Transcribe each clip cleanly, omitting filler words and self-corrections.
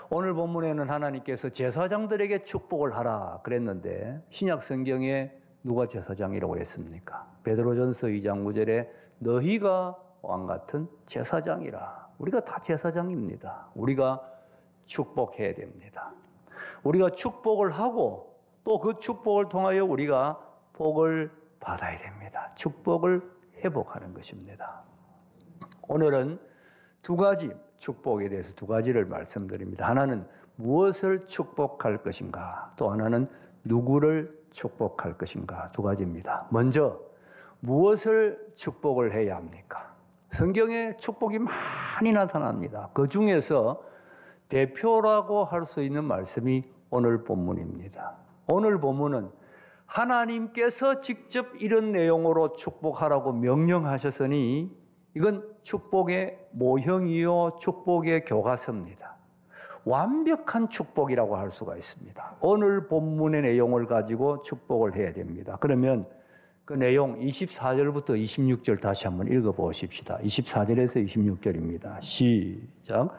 오늘 본문에는 하나님께서 제사장들에게 축복을 하라 그랬는데 신약 성경에 누가 제사장이라고 했습니까? 베드로전서 2장 9절에 너희가 왕 같은 제사장이라. 우리가 다 제사장입니다. 우리가 축복해야 됩니다. 우리가 축복을 하고 또 그 축복을 통하여 우리가 복을 받아야 됩니다. 축복을 회복하는 것입니다. 오늘은 두 가지 축복에 대해서 두 가지를 말씀드립니다. 하나는 무엇을 축복할 것인가, 또 하나는 누구를 축복할 것인가, 두 가지입니다. 먼저 무엇을 축복을 해야 합니까? 성경에 축복이 많이 나타납니다. 그 중에서 대표라고 할 수 있는 말씀이 오늘 본문입니다. 오늘 본문은 하나님께서 직접 이런 내용으로 축복하라고 명령하셨으니 이건 축복의 모형이요 축복의 교과서입니다. 완벽한 축복이라고 할 수가 있습니다. 오늘 본문의 내용을 가지고 축복을 해야 됩니다. 그러면 그 내용 24절부터 26절 다시 한번 읽어보십시다. 24절에서 26절입니다. 시작.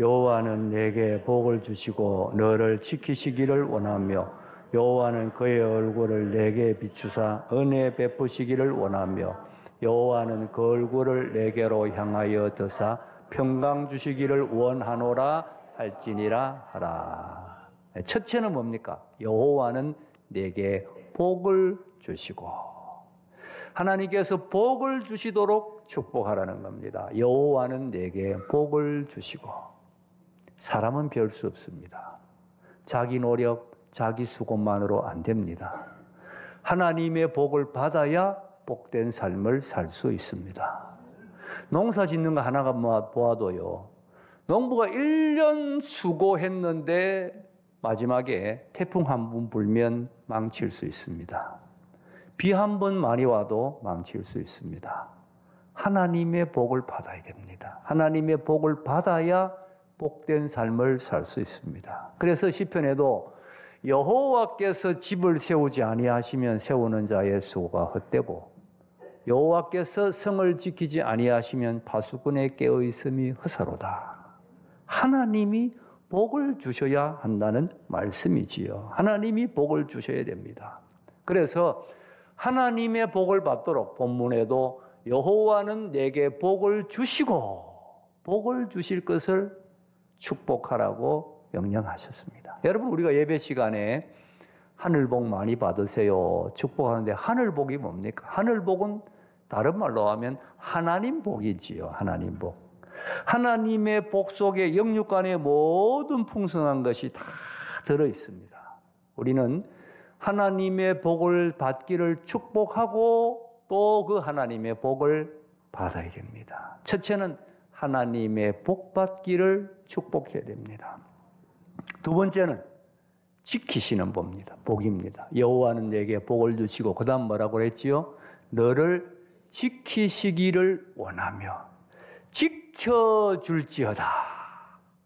여호와는 내게 복을 주시고 너를 지키시기를 원하며 여호와는 그의 얼굴을 내게 비추사 은혜 베푸시기를 원하며 여호와는 그 얼굴을 내게로 향하여 드사 평강 주시기를 원하노라 할지니라 하라. 첫째는 뭡니까? 여호와는 내게 복을 주시고, 하나님께서 복을 주시도록 축복하라는 겁니다. 여호와는 내게 복을 주시고, 사람은 별 수 없습니다. 자기 노력, 자기 수고만으로 안 됩니다. 하나님의 복을 받아야 복된 삶을 살 수 있습니다. 농사 짓는 거 하나가 보아도요, 농부가 1년 수고했는데 마지막에 태풍 한 번 불면 망칠 수 있습니다. 비 한 번 많이 와도 망칠 수 있습니다. 하나님의 복을 받아야 됩니다. 하나님의 복을 받아야 복된 삶을 살 수 있습니다. 그래서 시편에도 여호와께서 집을 세우지 아니하시면 세우는 자의 수고가 헛되고 여호와께서 성을 지키지 아니하시면 파수꾼의 깨어 있음이 허사로다. 하나님이 복을 주셔야 한다는 말씀이지요. 하나님이 복을 주셔야 됩니다. 그래서 하나님의 복을 받도록 본문에도 여호와는 내게 복을 주시고 복을 주실 것을 축복하라고 명령하셨습니다. 여러분, 우리가 예배 시간에 하늘복 많이 받으세요 축복하는데 하늘복이 뭡니까? 하늘복은 다른 말로 하면 하나님 복이지요. 하나님 복. 하나님의 복 속에 영육간의 모든 풍성한 것이 다 들어 있습니다. 우리는 하나님의 복을 받기를 축복하고 또 그 하나님의 복을 받아야 됩니다. 첫째는 하나님의 복 받기를 축복해야 됩니다. 두 번째는 지키시는 복입니다. 여호와는 내게 복을 주시고 그 다음 뭐라고 했지요? 너를 지키시기를 원하며 지켜줄지어다.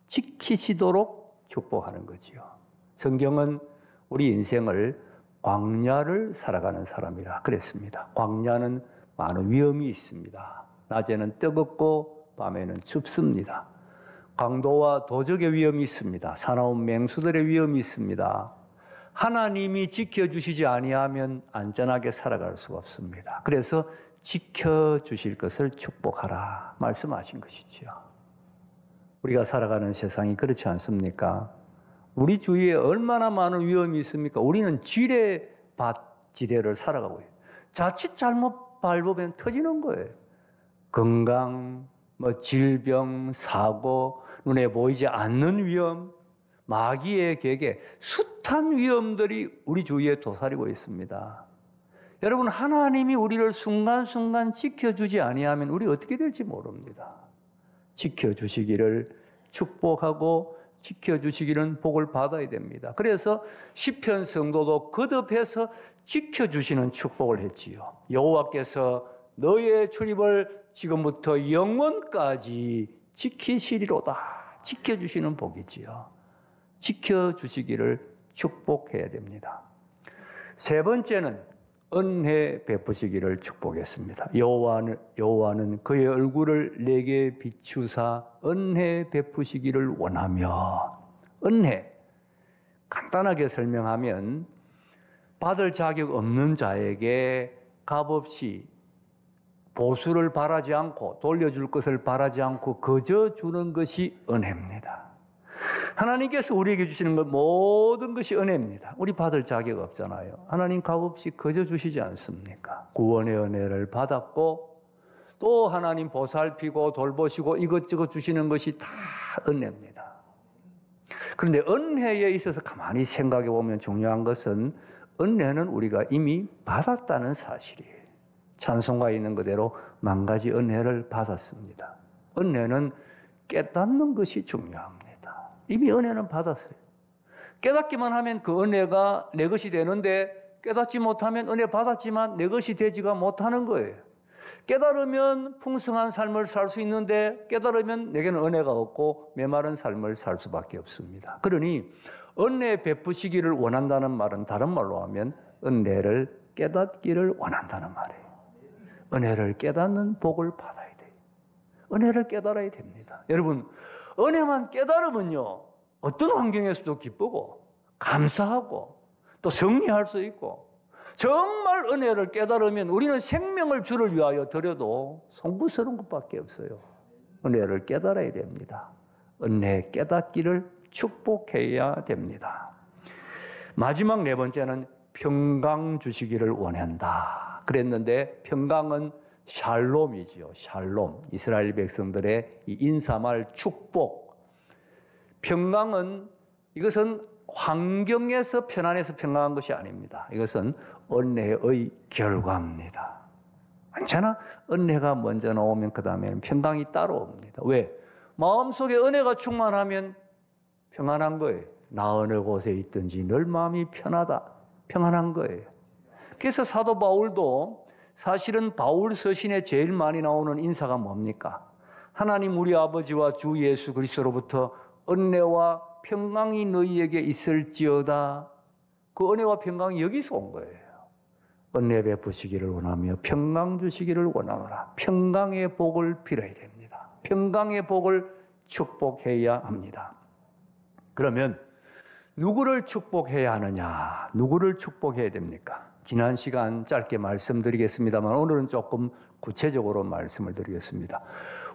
지키시도록 축복하는 거지요. 성경은 우리 인생을 광야를 살아가는 사람이라 그랬습니다. 광야는 많은 위험이 있습니다. 낮에는 뜨겁고 밤에는 춥습니다. 강도와 도적의 위험이 있습니다. 사나운 맹수들의 위험이 있습니다. 하나님이 지켜주시지 아니하면 안전하게 살아갈 수가 없습니다. 그래서 지켜주실 것을 축복하라 말씀하신 것이지요. 우리가 살아가는 세상이 그렇지 않습니까? 우리 주위에 얼마나 많은 위험이 있습니까? 우리는 지뢰밭지대를 살아가고 있어요. 자칫 잘못 밟으면 터지는 거예요. 건강, 질병, 사고, 눈에 보이지 않는 위험, 마귀의 계계, 숱한 위험들이 우리 주위에 도사리고 있습니다. 여러분, 하나님이 우리를 순간순간 지켜주지 아니하면 우리 어떻게 될지 모릅니다. 지켜주시기를 축복하고 지켜주시기는 복을 받아야 됩니다. 그래서 시편 성도도 거듭해서 지켜주시는 축복을 했지요. 여호와께서 너의 출입을 지금부터 영원까지 지키시리로다. 지켜주시는 복이지요. 지켜주시기를 축복해야 됩니다. 세 번째는 은혜 베푸시기를 축복했습니다. 여호와는 그의 얼굴을 내게 비추사 은혜 베푸시기를 원하며, 은혜, 간단하게 설명하면 받을 자격 없는 자에게 값없이 보수를 바라지 않고 돌려줄 것을 바라지 않고 거저 주는 것이 은혜입니다. 하나님께서 우리에게 주시는 것 모든 것이 은혜입니다. 우리 받을 자격 없잖아요. 하나님 값없이 거저 주시지 않습니까? 구원의 은혜를 받았고 또 하나님 보살피고 돌보시고 이것저것 주시는 것이 다 은혜입니다. 그런데 은혜에 있어서 가만히 생각해 보면 중요한 것은 은혜는 우리가 이미 받았다는 사실이에요. 찬송가에 있는 그대로 만 가지 은혜를 받았습니다. 은혜는 깨닫는 것이 중요합니다. 이미 은혜는 받았어요. 깨닫기만 하면 그 은혜가 내 것이 되는데 깨닫지 못하면 은혜 받았지만 내 것이 되지가 못하는 거예요. 깨달으면 풍성한 삶을 살 수 있는데 깨달으면 내게는 은혜가 없고 메마른 삶을 살 수밖에 없습니다. 그러니 은혜 베푸시기를 원한다는 말은 다른 말로 하면 은혜를 깨닫기를 원한다는 말이에요. 은혜를 깨닫는 복을 받아야 돼요. 은혜를 깨달아야 됩니다. 여러분, 은혜만 깨달으면요, 어떤 환경에서도 기쁘고 감사하고 또 승리할 수 있고, 정말 은혜를 깨달으면 우리는 생명을 주를 위하여 드려도 송구스러운 것밖에 없어요. 은혜를 깨달아야 됩니다. 은혜 깨닫기를 축복해야 됩니다. 마지막 네 번째는 평강 주시기를 원한다 그랬는데, 평강은 샬롬이지요. 샬롬, 이스라엘 백성들의 이 인사말 축복. 평강은, 이것은 환경에서 편안해서 평강한 것이 아닙니다. 이것은 은혜의 결과입니다. 언제나 은혜가 먼저 나오면 그 다음에는 평강이 따라옵니다. 왜? 마음속에 은혜가 충만하면 평안한 거예요. 나 어느 곳에 있든지 늘 마음이 편하다, 평안한 거예요. 그래서 사도 바울도 사실은 바울 서신에 제일 많이 나오는 인사가 뭡니까? 하나님 우리 아버지와 주 예수 그리스도로부터 은혜와 평강이 너희에게 있을지어다. 그 은혜와 평강이 여기서 온 거예요. 은혜 베푸시기를 원하며 평강 주시기를 원하노라. 평강의 복을 빌어야 됩니다. 평강의 복을 축복해야 합니다. 그러면 누구를 축복해야 하느냐? 누구를 축복해야 됩니까? 지난 시간 짧게 말씀드리겠습니다만 오늘은 조금 구체적으로 말씀을 드리겠습니다.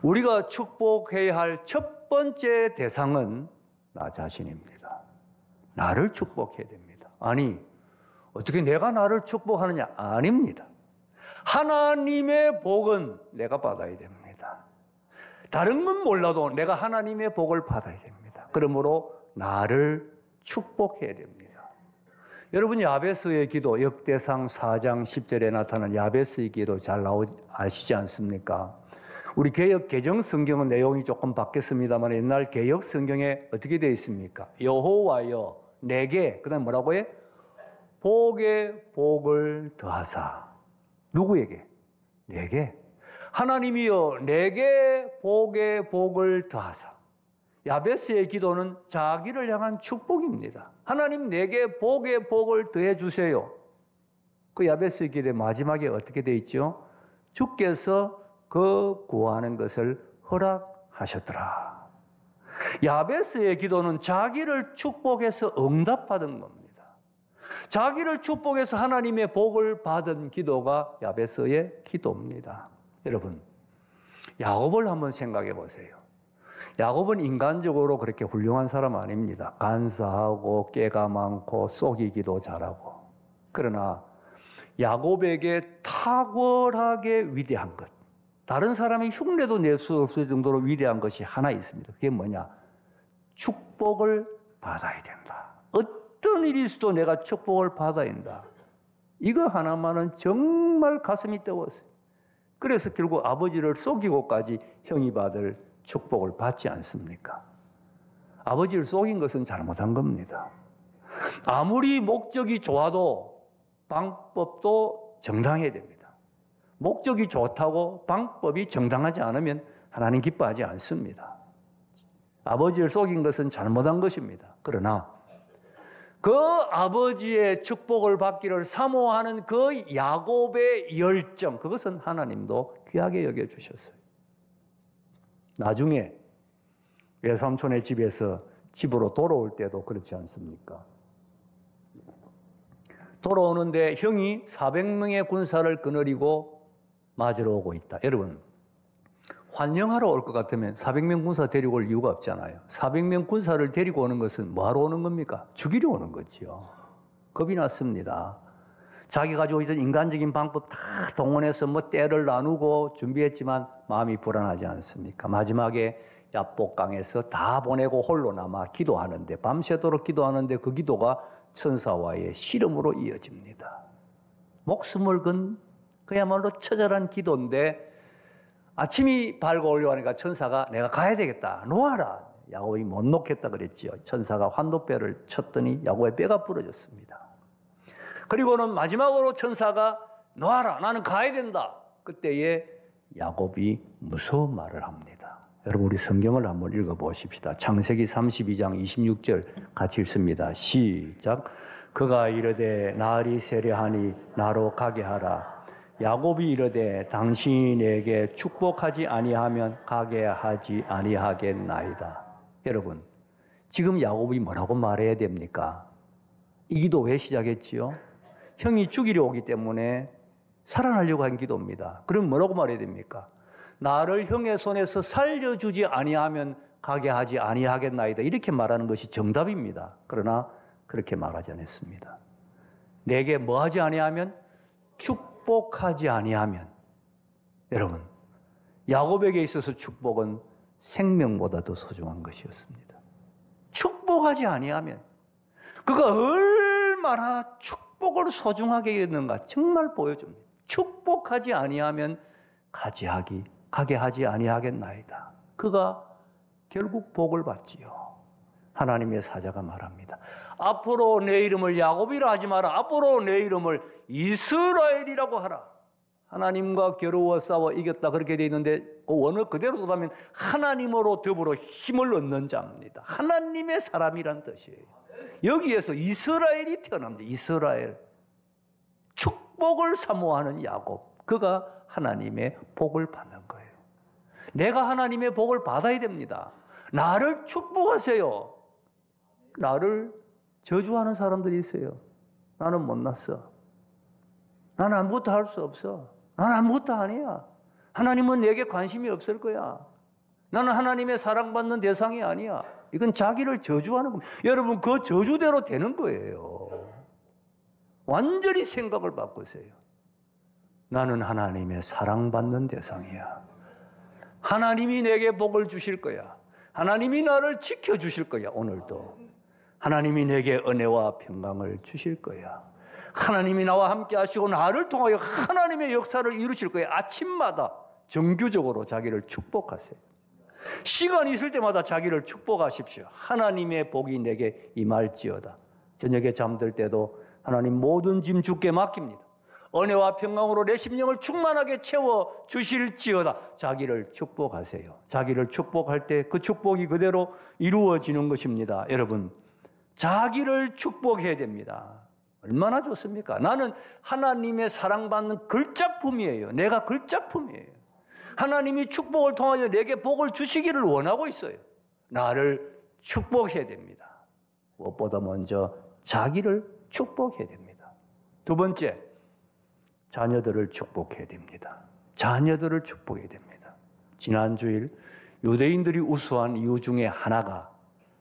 우리가 축복해야 할 첫 번째 대상은 나 자신입니다. 나를 축복해야 됩니다. 아니, 어떻게 내가 나를 축복하느냐? 아닙니다. 하나님의 복은 내가 받아야 됩니다. 다른 건 몰라도 내가 하나님의 복을 받아야 됩니다. 그러므로 나를 축복해야 됩니다. 여러분, 야베스의 기도, 역대상 4장 10절에 나타난 야베스의 기도 잘 아시지 않습니까? 우리 개역 개정 성경은 내용이 조금 바뀌었습니다만 옛날 개역 성경에 어떻게 되어 있습니까? 여호와여 내게, 그다음 뭐라고 해? 복에 복을 더하사. 누구에게? 내게. 하나님이여 내게 복에 복을 더하사. 야베스의 기도는 자기를 향한 축복입니다. 하나님 내게 복에 복을 더해 주세요. 그 야베스의 기도의 마지막에 어떻게 되어 있죠? 주께서 그 구하는 것을 허락하셨더라. 야베스의 기도는 자기를 축복해서 응답받은 겁니다. 자기를 축복해서 하나님의 복을 받은 기도가 야베스의 기도입니다. 여러분, 야곱을 한번 생각해 보세요. 야곱은 인간적으로 그렇게 훌륭한 사람 아닙니다. 간사하고 깨가 많고 속이기도 잘하고. 그러나 야곱에게 탁월하게 위대한 것, 다른 사람의 흉내도 낼 수 없을 정도로 위대한 것이 하나 있습니다. 그게 뭐냐? 축복을 받아야 된다. 어떤 일이 있어도 내가 축복을 받아야 된다. 이거 하나만은 정말 가슴이 뜨거웠어요. 그래서 결국 아버지를 속이고까지 형이 받을 축복을 받지 않습니까? 아버지를 속인 것은 잘못한 겁니다. 아무리 목적이 좋아도 방법도 정당해야 됩니다. 목적이 좋다고 방법이 정당하지 않으면 하나님 기뻐하지 않습니다. 아버지를 속인 것은 잘못한 것입니다. 그러나 그 아버지의 축복을 받기를 사모하는 그 야곱의 열정, 그것은 하나님도 귀하게 여겨주셨어요. 나중에 외삼촌의 집에서 집으로 돌아올 때도 그렇지 않습니까? 돌아오는데 형이 400명의 군사를 거느리고 맞으러 오고 있다. 여러분, 환영하러 올 것 같으면 400명 군사 데리고 올 이유가 없잖아요. 400명 군사를 데리고 오는 것은 뭐하러 오는 겁니까? 죽이려 오는 거지요. 겁이 났습니다. 자기 가지고 있던 인간적인 방법 다 동원해서 뭐 떼를 나누고 준비했지만 마음이 불안하지 않습니까? 마지막에 야복강에서 다 보내고 홀로 남아 기도하는데, 밤새도록 기도하는데 그 기도가 천사와의 씨름으로 이어집니다. 목숨을 건 그야말로 처절한 기도인데, 아침이 밝아오려고 하니까 천사가 내가 가야 되겠다, 놓아라. 야곱이 못 놓겠다 그랬지요. 천사가 환도뼈를 쳤더니 야곱의 뼈가 부러졌습니다. 그리고는 마지막으로 천사가 놓아라, 나는 가야 된다. 그때에 야곱이 무서운 말을 합니다. 여러분, 우리 성경을 한번 읽어보십시다. 창세기 32장 26절 같이 읽습니다. 시작. 그가 이르되 날이 세려하니 나로 가게 하라. 야곱이 이르되 당신이 내게 축복하지 아니하면 가게 하지 아니하겠나이다. 여러분, 지금 야곱이 뭐라고 말해야 됩니까? 이 기도 왜 시작했지요? 형이 죽이려 오기 때문에 살아나려고 한 기도입니다. 그럼 뭐라고 말해야 됩니까? 나를 형의 손에서 살려주지 아니하면 가게 하지 아니하겠나이다. 이렇게 말하는 것이 정답입니다. 그러나 그렇게 말하지 않았습니다. 내게 뭐 하지 아니하면? 축복하지 아니하면. 여러분, 야곱에게 있어서 축복은 생명보다 더 소중한 것이었습니다. 축복하지 아니하면 그가 얼마나 축복을 소중하게 여겼는가 정말 보여줍니다. 축복하지 아니하면 가게 하지 아니하겠나이다. 그가 결국 복을 받지요. 하나님의 사자가 말합니다. 앞으로 내 이름을 야곱이라 하지 마라. 앞으로 내 이름을 이스라엘이라고 하라. 하나님과 겨루어 싸워 이겼다 그렇게 되어 있는데 그 원어 그대로 보면 하나님으로 더불어 힘을 얻는 자입니다. 하나님의 사람이란 뜻이에요. 여기에서 이스라엘이 태어납니다. 이스라엘. 축복을 사모하는 야곱. 그가 하나님의 복을 받는 거예요. 내가 하나님의 복을 받아야 됩니다. 나를 축복하세요. 나를 저주하는 사람들이 있어요. 나는 못났어. 나는 아무것도 할 수 없어. 나는 아무것도 아니야. 하나님은 내게 관심이 없을 거야. 나는 하나님의 사랑받는 대상이 아니야. 이건 자기를 저주하는 겁니다. 여러분, 그 저주대로 되는 거예요. 완전히 생각을 바꾸세요. 나는 하나님의 사랑받는 대상이야. 하나님이 내게 복을 주실 거야. 하나님이 나를 지켜주실 거야. 오늘도 하나님이 내게 은혜와 평강을 주실 거야. 하나님이 나와 함께 하시고 나를 통하여 하나님의 역사를 이루실 거야. 아침마다 정규적으로 자기를 축복하세요. 시간이 있을 때마다 자기를 축복하십시오. 하나님의 복이 내게 임할지어다. 저녁에 잠들 때도 하나님 모든 짐 주께 맡깁니다. 은혜와 평강으로 내 심령을 충만하게 채워 주실지어다. 자기를 축복하세요. 자기를 축복할 때 그 축복이 그대로 이루어지는 것입니다. 여러분, 자기를 축복해야 됩니다. 얼마나 좋습니까? 나는 하나님의 사랑받는 글작품이에요. 내가 글작품이에요. 하나님이 축복을 통하여 내게 복을 주시기를 원하고 있어요. 나를 축복해야 됩니다. 무엇보다 먼저 자기를 축복해야 됩니다. 두 번째, 자녀들을 축복해야 됩니다. 자녀들을 축복해야 됩니다. 지난 주일 유대인들이 우수한 이유 중에 하나가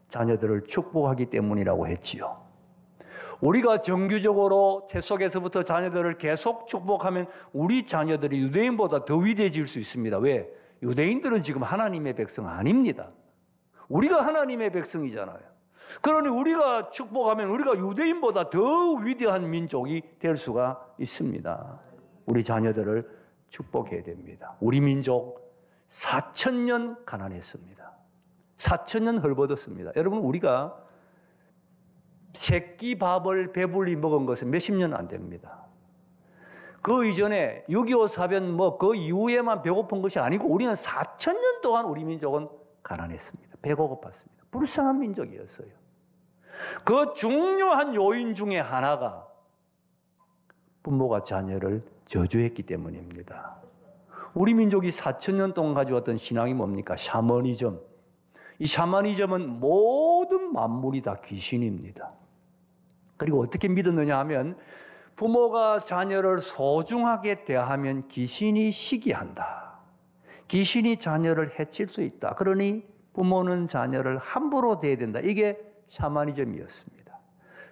자녀들을 축복하기 때문이라고 했지요. 우리가 정규적으로 태 속에서부터 자녀들을 계속 축복하면 우리 자녀들이 유대인보다 더 위대해질 수 있습니다. 왜? 유대인들은 지금 하나님의 백성 아닙니다. 우리가 하나님의 백성이잖아요. 그러니 우리가 축복하면 우리가 유대인보다 더 위대한 민족이 될 수가 있습니다. 우리 자녀들을 축복해야 됩니다. 우리 민족 4,000년 가난했습니다. 4,000년 헐벗었습니다. 여러분, 우리가 새끼 밥을 배불리 먹은 것은 몇십 년 안 됩니다. 그 이전에 6.25 사변 그 이후에만 배고픈 것이 아니고 우리는 4,000년 동안 우리 민족은 가난했습니다. 배가 고팠습니다. 불쌍한 민족이었어요. 그 중요한 요인 중에 하나가 부모가 자녀를 저주했기 때문입니다. 우리 민족이 4,000년 동안 가져왔던 신앙이 뭡니까? 샤머니즘. 이 샤머니즘은 모든 만물이 다 귀신입니다. 그리고 어떻게 믿었느냐 하면 부모가 자녀를 소중하게 대하면 귀신이 시기한다. 귀신이 자녀를 해칠 수 있다. 그러니 부모는 자녀를 함부로 대해야 된다. 이게 샤머니즘이었습니다.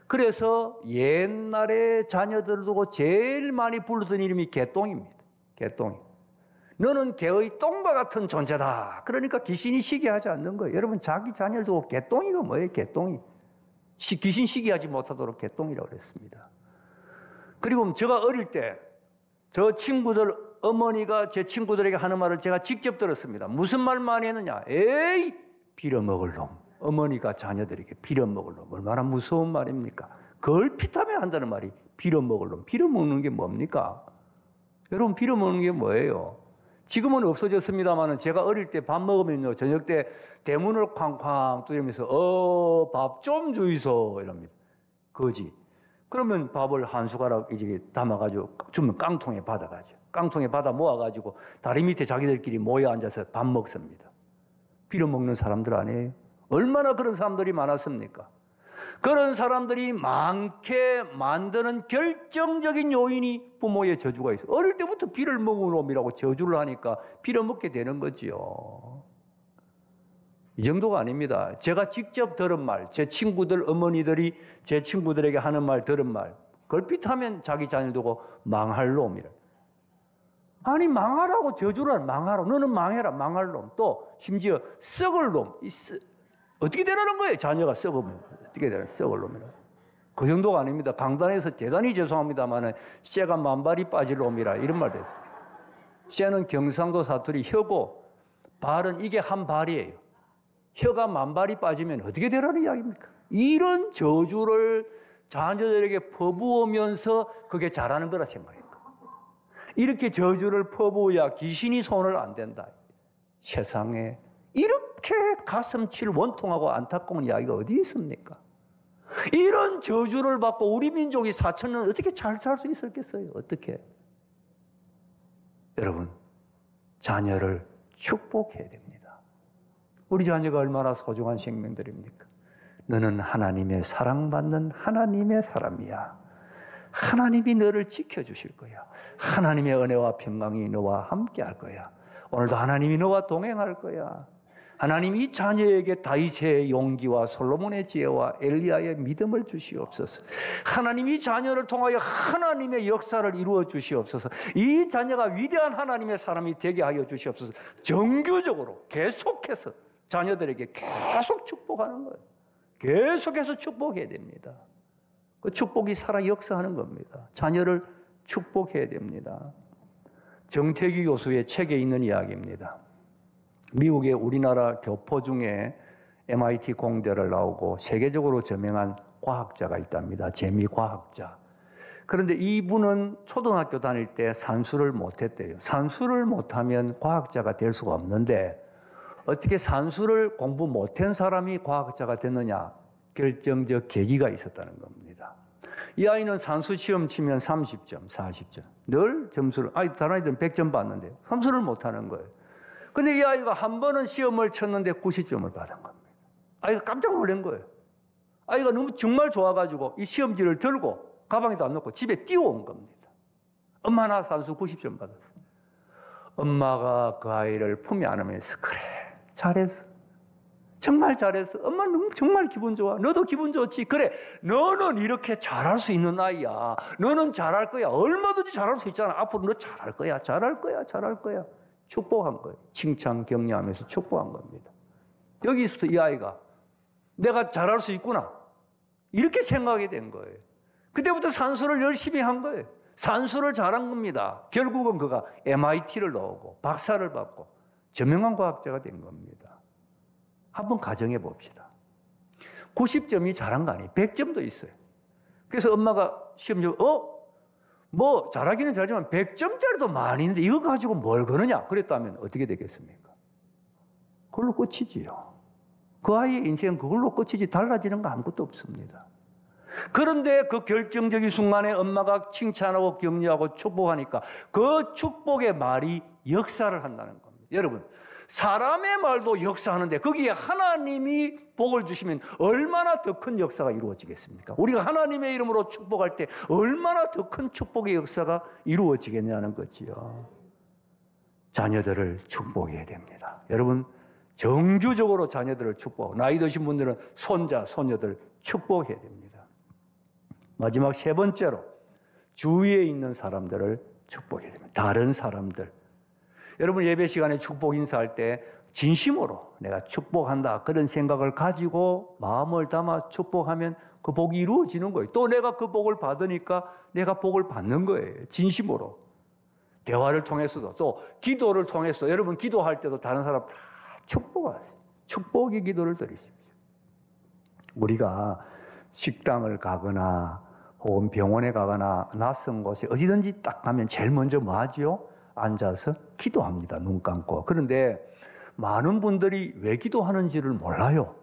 그래서 옛날에 자녀들을 두고 제일 많이 불렀던 이름이 개똥입니다. 개똥이. 너는 개의 똥과 같은 존재다. 그러니까 귀신이 시기하지 않는 거예요. 여러분 자기 자녀를 두고 개똥이가 뭐예요? 개똥이. 귀신 시기하지 못하도록 개똥이라고 그랬습니다. 그리고 제가 어릴 때 저 친구들 어머니가 제 친구들에게 하는 말을 제가 직접 들었습니다. 무슨 말 많이 했느냐? 에이 빌어먹을 놈. 어머니가 자녀들에게 빌어먹을 놈. 얼마나 무서운 말입니까? 걸핏하면 한다는 말이 빌어먹을 놈. 빌어먹는 게 뭡니까? 여러분 빌어먹는 게 뭐예요? 지금은 없어졌습니다만 제가 어릴 때 밥 먹으면요 저녁 때 대문을 쾅쾅 두드리면서 밥 좀 주이소 이럽니다. 거지. 그러면 밥을 한 숟가락 이제 담아가지고 주면 깡통에 받아가죠. 깡통에 받아 모아가지고 다리 밑에 자기들끼리 모여 앉아서 밥 먹습니다. 빌어먹는 사람들 아니에요? 얼마나 그런 사람들이 많았습니까? 그런 사람들이 많게 만드는 결정적인 요인이 부모의 저주가 있어요. 어릴 때부터 빌을 먹은 놈이라고 저주를 하니까 빌어먹게 되는 거지요. 이 정도가 아닙니다. 제가 직접 들은 말, 제 친구들 어머니들이 제 친구들에게 하는 말 들은 말, 걸핏하면 자기 자녀를 두고 망할 놈이라. 아니 망하라고 저주를 망하라고. 너는 망해라 망할 놈. 또 심지어 썩을 놈. 어떻게 되라는 거예요? 자녀가 썩으면 어떻게 되나? 썩을 놈이라. 그 정도가 아닙니다. 강단에서 대단히 죄송합니다만 쇠가 만발이 빠질 놈이라 이런 말 됐어요. 쇠는 경상도 사투리 혀고 발은 이게 한 발이에요. 혀가 만발이 빠지면 어떻게 되라는 이야기입니까? 이런 저주를 자녀들에게 퍼부으면서 그게 잘하는 거라 생각합니까? 이렇게 저주를 퍼부어야 귀신이 손을 안 댄다. 세상에 이렇게 가슴칠 원통하고 안타까운 이야기가 어디 있습니까? 이런 저주를 받고 우리 민족이 4,000년 어떻게 잘 살 수 있었겠어요? 어떻게? 여러분, 자녀를 축복해야 됩니다. 우리 자녀가 얼마나 소중한 생명들입니까? 너는 하나님의 사랑받는 하나님의 사람이야. 하나님이 너를 지켜주실 거야. 하나님의 은혜와 평강이 너와 함께 할 거야. 오늘도 하나님이 너와 동행할 거야. 하나님이 이 자녀에게 다윗의 용기와 솔로몬의 지혜와 엘리야의 믿음을 주시옵소서. 하나님이 이 자녀를 통하여 하나님의 역사를 이루어 주시옵소서. 이 자녀가 위대한 하나님의 사람이 되게 하여 주시옵소서. 정규적으로 계속해서 자녀들에게 계속 축복하는 거예요. 계속해서 축복해야 됩니다. 그 축복이 살아 역사하는 겁니다. 자녀를 축복해야 됩니다. 정태규 교수의 책에 있는 이야기입니다. 미국의 우리나라 교포 중에 MIT 공대를 나오고 세계적으로 저명한 과학자가 있답니다. 재미과학자. 그런데 이분은 초등학교 다닐 때 산수를 못했대요. 산수를 못하면 과학자가 될 수가 없는데 어떻게 산수를 공부 못한 사람이 과학자가 됐느냐? 결정적 계기가 있었다는 겁니다. 이 아이는 산수 시험 치면 30점, 40점. 늘 점수를, 다른 아이들은 100점 받는데 산수를 못하는 거예요. 근데 이 아이가 한 번은 시험을 쳤는데 90점을 받은 겁니다. 아이가 깜짝 놀란 거예요. 아이가 너무 정말 좋아가지고 이 시험지를 들고 가방에도 안 넣고 집에 뛰어온 겁니다. 엄마 나 산수 90점 받았어. 엄마가 그 아이를 품에 안으면서 그래 잘했어. 정말 잘했어. 엄마 너무 정말 기분 좋아. 너도 기분 좋지. 그래 너는 이렇게 잘할 수 있는 아이야. 너는 잘할 거야. 얼마든지 잘할 수 있잖아. 앞으로 너 잘할 거야. 잘할 거야. 잘할 거야. 축복한 거예요. 칭찬 격려하면서 축복한 겁니다. 여기서부터 이 아이가 내가 잘할 수 있구나 이렇게 생각하게 된 거예요. 그때부터 산수를 열심히 한 거예요. 산수를 잘한 겁니다. 결국은 그가 MIT를 나오고 박사를 받고 저명한 과학자가 된 겁니다. 한번 가정해 봅시다. 90점이 잘한 거 아니에요. 100점도 있어요. 그래서 엄마가 시험 뭐 잘하기는 잘하지만 100점짜리도 많이 있는데 이거 가지고 뭘 거느냐 그랬다면 어떻게 되겠습니까? 그걸로 끝이지요. 그 아이의 인생은 그걸로 끝이지 달라지는 거 아무것도 없습니다. 그런데 그 결정적인 순간에 엄마가 칭찬하고 격려하고 축복하니까 그 축복의 말이 역사를 한다는 겁니다. 여러분 사람의 말도 역사하는데 거기에 하나님이 복을 주시면 얼마나 더 큰 역사가 이루어지겠습니까? 우리가 하나님의 이름으로 축복할 때 얼마나 더 큰 축복의 역사가 이루어지겠냐는 거지요. 자녀들을 축복해야 됩니다. 여러분, 정규적으로 자녀들을 축복하고 나이 드신 분들은 손자, 손녀들 축복해야 됩니다. 마지막 세 번째로 주위에 있는 사람들을 축복해야 됩니다. 다른 사람들. 여러분 예배 시간에 축복 인사할 때 진심으로 내가 축복한다 그런 생각을 가지고 마음을 담아 축복하면 그 복이 이루어지는 거예요. 또 내가 그 복을 받으니까 내가 복을 받는 거예요. 진심으로. 대화를 통해서도 또 기도를 통해서 여러분 기도할 때도 다른 사람 다 축복하세요. 축복의 기도를 드리십시오. 우리가 식당을 가거나 혹은 병원에 가거나 낯선 곳에 어디든지 딱 가면 제일 먼저 뭐 하지요? 앉아서 기도합니다. 눈 감고. 그런데 많은 분들이 왜 기도하는지를 몰라요.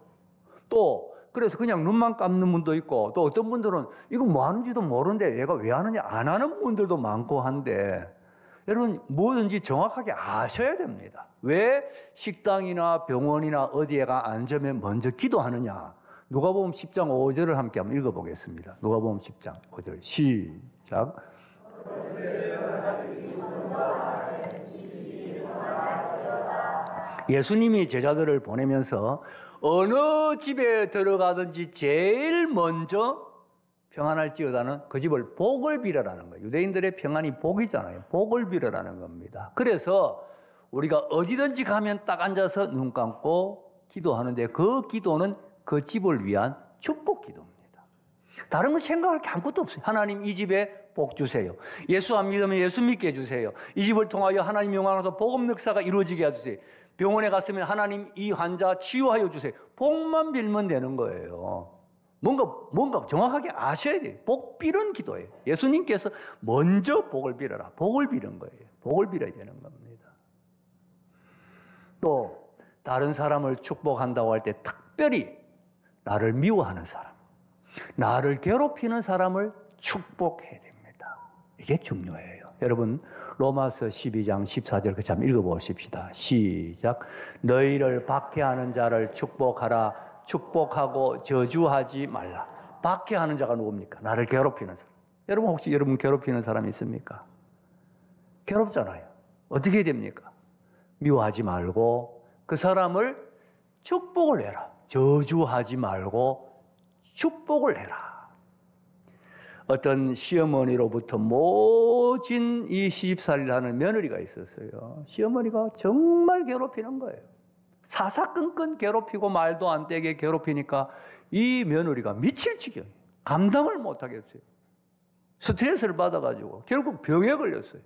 또 그래서 그냥 눈만 감는 분도 있고 또 어떤 분들은 이거 뭐 하는지도 모르는데 얘가 왜 하느냐 안 하는 분들도 많고 한데 여러분 뭐든지 정확하게 아셔야 됩니다. 왜 식당이나 병원이나 어디에가 앉으면 먼저 기도하느냐. 누가복음 10장 5절을 함께 한번 읽어보겠습니다. 누가복음 10장 5절 시작. 예수님이 제자들을 보내면서 어느 집에 들어가든지 제일 먼저 평안할지어다는 그 집을 복을 빌어라는 거예요. 유대인들의 평안이 복이잖아요. 복을 빌어라는 겁니다. 그래서 우리가 어디든지 가면 딱 앉아서 눈 감고 기도하는데 그 기도는 그 집을 위한 축복 기도입니다. 다른 건 생각할 게 아무것도 없어요. 하나님 이 집에 복 주세요. 예수 안 믿으면 예수 믿게 해주세요. 이 집을 통하여 하나님 영광으로서 복음 역사가 이루어지게 해주세요. 병원에 갔으면 하나님 이 환자 치유하여 주세요. 복만 빌면 되는 거예요. 뭔가 정확하게 아셔야 돼요. 복 빌은 기도예요. 예수님께서 먼저 복을 빌어라. 복을 빌은 거예요. 복을 빌어야 되는 겁니다. 또 다른 사람을 축복한다고 할 때 특별히 나를 미워하는 사람, 나를 괴롭히는 사람을 축복해야 됩니다. 이게 중요해요. 여러분 로마서 12장 14절 같이 한번 읽어보십시다. 시작. 너희를 박해하는 자를 축복하라. 축복하고 저주하지 말라. 박해하는 자가 누굽니까? 나를 괴롭히는 사람. 여러분 혹시 여러분 괴롭히는 사람 있습니까? 괴롭잖아요. 어떻게 해야 됩니까? 미워하지 말고 그 사람을 축복을 해라. 저주하지 말고 축복을 해라. 어떤 시어머니로부터 모진 이 시집살이를 하는 며느리가 있었어요. 시어머니가 정말 괴롭히는 거예요. 사사건건 괴롭히고 말도 안 되게 괴롭히니까 이 며느리가 미칠 지경이에요. 감당을 못하겠어요. 스트레스를 받아가지고 결국 병에 걸렸어요.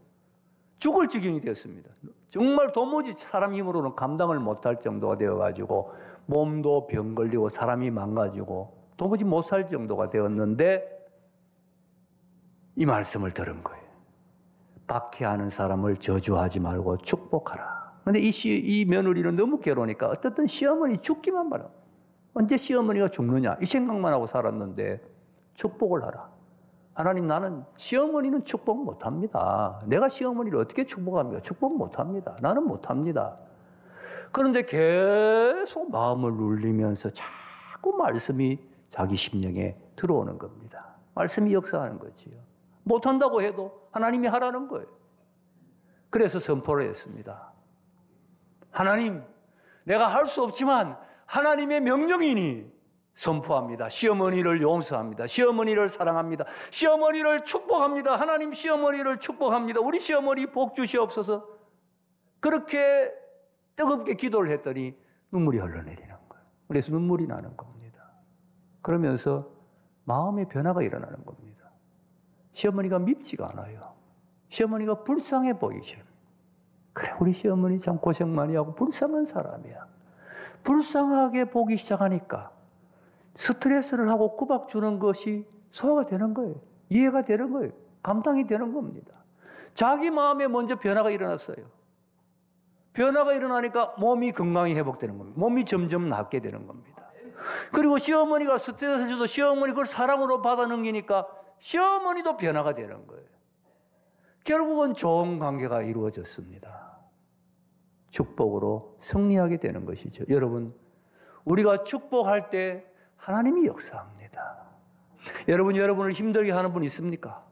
죽을 지경이 됐습니다. 정말 도무지 사람 힘으로는 감당을 못할 정도가 되어가지고 몸도 병 걸리고 사람이 망가지고 도무지 못 살 정도가 되었는데 이 말씀을 들은 거예요. 박해하는 사람을 저주하지 말고 축복하라. 그런데 이 며느리는 너무 괴로우니까 어떻든 시어머니 죽기만 바라고 언제 시어머니가 죽느냐 이 생각만 하고 살았는데 축복을 하라. 하나님 나는 시어머니는 축복 못합니다. 내가 시어머니를 어떻게 축복합니까? 축복 못합니다. 나는 못합니다. 그런데 계속 마음을 울리면서 자꾸 말씀이 자기 심령에 들어오는 겁니다. 말씀이 역사하는 거지요. 못한다고 해도 하나님이 하라는 거예요. 그래서 선포를 했습니다. 하나님, 내가 할 수 없지만 하나님의 명령이니 선포합니다. 시어머니를 용서합니다. 시어머니를 사랑합니다. 시어머니를 축복합니다. 하나님 시어머니를 축복합니다. 우리 시어머니 복 주시옵소서. 그렇게 뜨겁게 기도를 했더니 눈물이 흘러내리는 거예요. 그래서 눈물이 나는 겁니다. 그러면서 마음의 변화가 일어나는 겁니다. 시어머니가 밉지가 않아요. 시어머니가 불쌍해 보이죠. 그래 우리 시어머니 참 고생 많이 하고 불쌍한 사람이야. 불쌍하게 보기 시작하니까 스트레스를 하고 구박 주는 것이 소화가 되는 거예요. 이해가 되는 거예요. 감당이 되는 겁니다. 자기 마음에 먼저 변화가 일어났어요. 변화가 일어나니까 몸이 건강히 회복되는 겁니다. 몸이 점점 낫게 되는 겁니다. 그리고 시어머니가 스트레스 줘도 시어머니 그걸 사랑으로 받아 넘기니까 시어머니도 변화가 되는 거예요. 결국은 좋은 관계가 이루어졌습니다. 축복으로 승리하게 되는 것이죠. 여러분, 우리가 축복할 때 하나님이 역사합니다. 여러분, 여러분을 힘들게 하는 분 있습니까?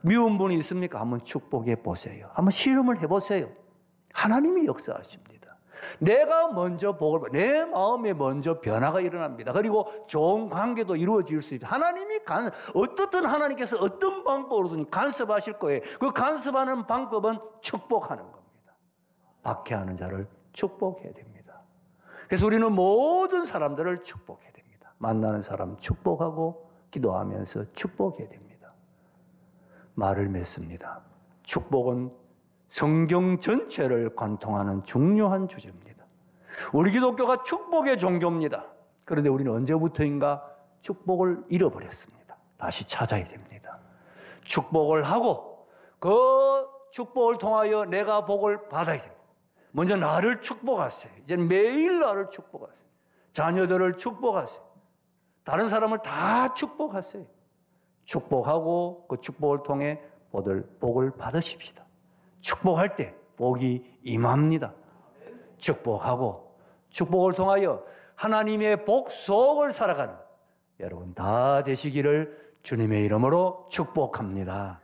미운 분이 있습니까? 한번 축복해 보세요. 한번 실험을 해보세요. 하나님이 역사하십니다. 내가 먼저 내 마음에 먼저 변화가 일어납니다. 그리고 좋은 관계도 이루어질 수 있습니다. 어떻든 하나님께서 어떤 방법으로든 간섭하실 거예요. 그 간섭하는 방법은 축복하는 겁니다. 박해하는 자를 축복해야 됩니다. 그래서 우리는 모든 사람들을 축복해야 됩니다. 만나는 사람 축복하고 기도하면서 축복해야 됩니다. 말을 맺습니다. 축복은 성경 전체를 관통하는 중요한 주제입니다. 우리 기독교가 축복의 종교입니다. 그런데 우리는 언제부터인가 축복을 잃어버렸습니다. 다시 찾아야 됩니다. 축복을 하고 그 축복을 통하여 내가 복을 받아야 됩니다. 먼저 나를 축복하세요. 이제 매일 나를 축복하세요. 자녀들을 축복하세요. 다른 사람을 다 축복하세요. 축복하고 그 축복을 통해 복을 받으십시다. 축복할 때 복이 임합니다. 축복하고 축복을 통하여 하나님의 복 속을 살아가는 여러분 다 되시기를 주님의 이름으로 축복합니다.